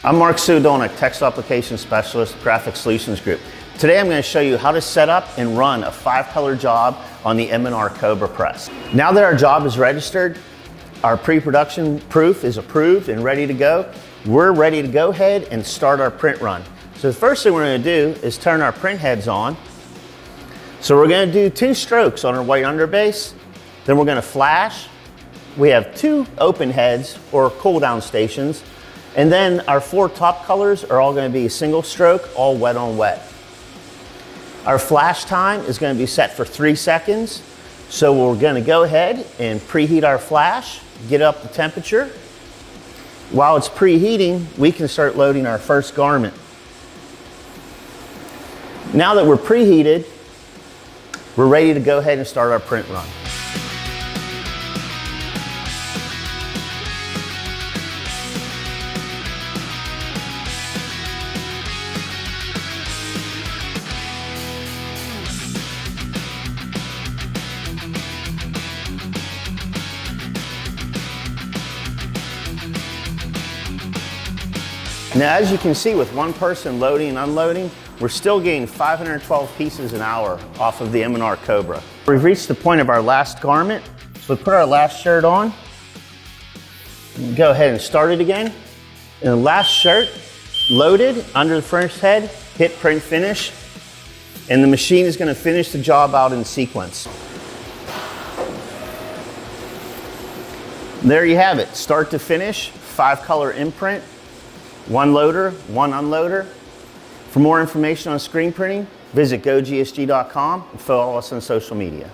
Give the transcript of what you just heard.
I'm Mark Sudolnik, Textile Application Specialist, Graphic Solutions Group. Today I'm going to show you how to set up and run a 5-color job on the M&R Cobra press. Now that our job is registered, our pre-production proof is approved and ready to go, we're ready to go ahead and start our print run. So the first thing we're going to do is turn our print heads on. So we're going to do 2 strokes on our white underbase, then we're going to flash. We have 2 open heads or cool down stations. And then our 4 top colors are all going to be a single stroke, all wet on wet. Our flash time is going to be set for 3 seconds. So we're going to go ahead and preheat our flash, get up the temperature. While it's preheating, we can start loading our first garment. Now that we're preheated, we're ready to go ahead and start our print run. Now, as you can see, with one person loading and unloading, we're still getting 512 pieces an hour off of the M&R Cobra. We've reached the point of our last garment, so we put our last shirt on. Go ahead and start it again. And the last shirt, loaded under the first head, hit print finish, and the machine is going to finish the job out in sequence. There you have it, start to finish, 5-color imprint. 1 loader, 1 unloader. For more information on screen printing, visit gogsg.com and follow us on social media.